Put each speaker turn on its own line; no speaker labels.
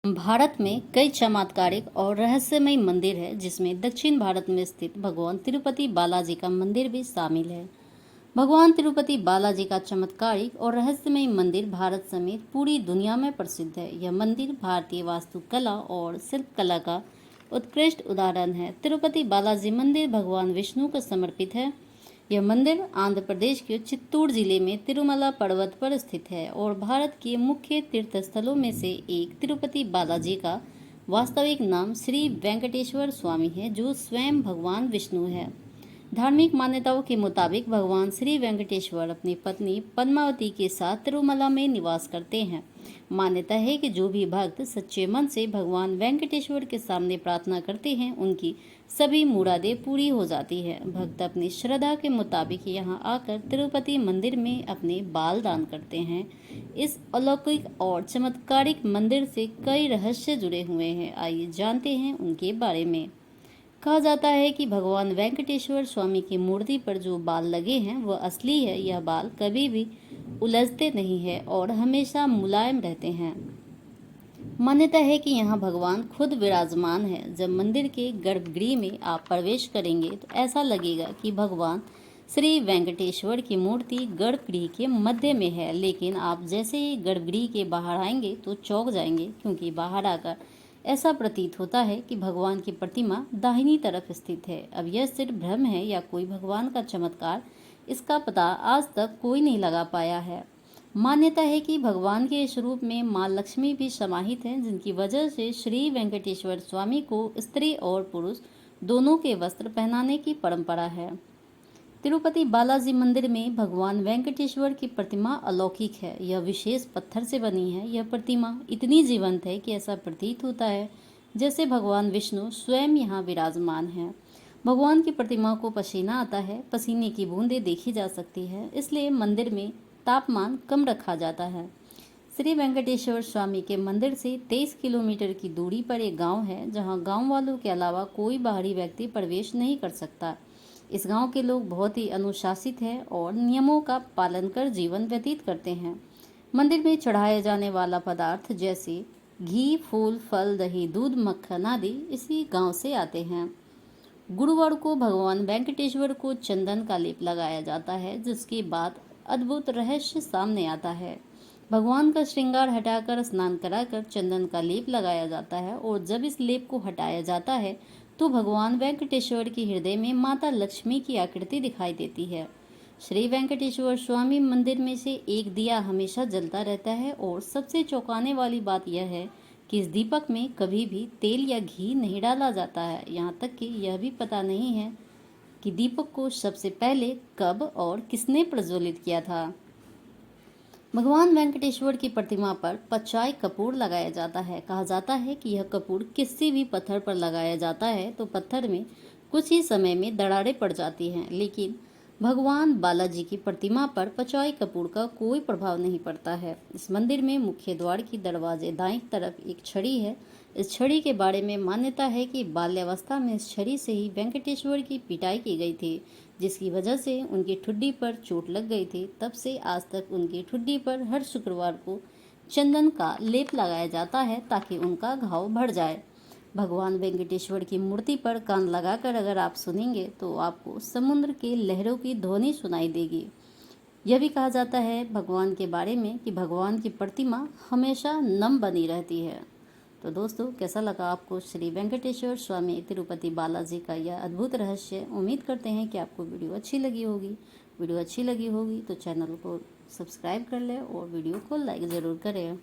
भारत में कई चमत्कारिक और रहस्यमय मंदिर है, जिसमें दक्षिण भारत में स्थित भगवान तिरुपति बालाजी का मंदिर भी शामिल है। भगवान तिरुपति बालाजी का चमत्कारिक और रहस्यमय मंदिर भारत समेत पूरी दुनिया में प्रसिद्ध है। यह मंदिर भारतीय वास्तुकला और शिल्पकला का उत्कृष्ट उदाहरण है। तिरुपति बालाजी मंदिर भगवान विष्णु को समर्पित है। यह मंदिर आंध्र प्रदेश के चित्तूर जिले में तिरुमला पर्वत पर स्थित है और भारत के मुख्य तीर्थ स्थलों में से एक। तिरुपति बालाजी का वास्तविक नाम श्री वेंकटेश्वर स्वामी है, जो स्वयं भगवान विष्णु है। धार्मिक मान्यताओं के मुताबिक भगवान श्री वेंकटेश्वर अपनी पत्नी पद्मावती के साथ तिरुमला में निवास करते हैं। मान्यता है कि जो भी भक्त सच्चे मन से भगवान वेंकटेश्वर के सामने प्रार्थना करते हैं, उनकी सभी मुरादें पूरी हो जाती है। भक्त अपनी श्रद्धा के मुताबिक यहाँ आकर तिरुपति मंदिर में अपने बाल दान करते हैं। इस अलौकिक और चमत्कारिक मंदिर से कई रहस्य जुड़े हुए हैं। आइए जानते हैं उनके बारे में। कहा जाता है कि भगवान वेंकटेश्वर स्वामी की मूर्ति पर जो बाल लगे हैं वह असली है। यह बाल कभी भी उलझते नहीं है और हमेशा मुलायम रहते हैं। मान्यता है कि यहाँ भगवान खुद विराजमान है। जब मंदिर के गर्भगृह में आप प्रवेश करेंगे तो ऐसा लगेगा कि भगवान श्री वेंकटेश्वर की मूर्ति गर्भगृह के मध्य में है, लेकिन आप जैसे ही गर्भगृह के बाहर आएंगे तो चौंक जाएंगे, क्योंकि बाहर आकर ऐसा प्रतीत होता है कि भगवान की प्रतिमा दाहिनी तरफ स्थित है। अब यह सिर्फ भ्रम है या कोई भगवान का चमत्कार, इसका पता आज तक कोई नहीं लगा पाया है। मान्यता है कि भगवान के इस रूप में माँ लक्ष्मी भी समाहित हैं, जिनकी वजह से श्री वेंकटेश्वर स्वामी को स्त्री और पुरुष दोनों के वस्त्र पहनाने की परंपरा है। तिरुपति बालाजी मंदिर में भगवान वेंकटेश्वर की प्रतिमा अलौकिक है। यह विशेष पत्थर से बनी है। यह प्रतिमा इतनी जीवंत है कि ऐसा प्रतीत होता है जैसे भगवान विष्णु स्वयं यहाँ विराजमान हैं। भगवान की प्रतिमा को पसीना आता है, पसीने की बूंदें देखी जा सकती है, इसलिए मंदिर में तापमान कम रखा जाता है। श्री वेंकटेश्वर स्वामी के मंदिर से 23 किलोमीटर की दूरी पर एक गांव है, जहां गांव वालों के अलावा कोई बाहरी व्यक्ति प्रवेश नहीं कर सकता। इस गांव के लोग बहुत ही अनुशासित हैं और नियमों का पालन कर जीवन व्यतीत करते हैं। मंदिर में चढ़ाए जाने वाला पदार्थ जैसे घी, फूल, फल, दही, दूध, मक्खन आदि इसी गांव से आते हैं। गुरुवार को भगवान वेंकटेश्वर को चंदन का लेप लगाया जाता है, जिसके बाद अद्भुत रहस्य सामने आता है। भगवान का श्रृंगार हटाकर स्नान कराकर चंदन का लेप लगाया जाता है और जब इस लेप को हटाया जाता है तो भगवान वेंकटेश्वर के हृदय में माता लक्ष्मी की आकृति दिखाई देती है। श्री वेंकटेश्वर स्वामी मंदिर में से एक दिया हमेशा जलता रहता है और सबसे चौंकाने वाली बात यह है कि इस दीपक में कभी भी तेल या घी नहीं डाला जाता है। यहाँ तक कि यह भी पता नहीं है कि दीपक को सबसे पहले कब और किसने प्रज्वलित किया था। भगवान वेंकटेश्वर की प्रतिमा पर पचाई कपूर लगाया जाता है। कहा जाता है कि यह कपूर किसी भी पत्थर पर लगाया जाता है तो पत्थर में कुछ ही समय में दरारें पड़ जाती हैं, लेकिन भगवान बालाजी की प्रतिमा पर पचाई कपूर का कोई प्रभाव नहीं पड़ता है। इस मंदिर में मुख्य द्वार की दरवाजे दाईं तरफ एक छड़ी है। इस छड़ी के बारे में मान्यता है कि बाल्यावस्था में इस छड़ी से ही वेंकटेश्वर की पिटाई की गई थी, जिसकी वजह से उनकी ठुड्डी पर चोट लग गई थी। तब से आज तक उनकी ठुड्डी पर हर शुक्रवार को चंदन का लेप लगाया जाता है ताकि उनका घाव भर जाए। भगवान वेंकटेश्वर की मूर्ति पर कान लगाकर अगर आप सुनेंगे तो आपको समुद्र के लहरों की ध्वनि सुनाई देगी। यह भी कहा जाता है भगवान के बारे में कि भगवान की प्रतिमा हमेशा नम बनी रहती है। तो दोस्तों, कैसा लगा आपको श्री वेंकटेश्वर स्वामी तिरुपति बालाजी का यह अद्भुत रहस्य। उम्मीद करते हैं कि आपको वीडियो अच्छी लगी होगी। वीडियो अच्छी लगी होगी तो चैनल को सब्सक्राइब कर लें और वीडियो को लाइक ज़रूर करें।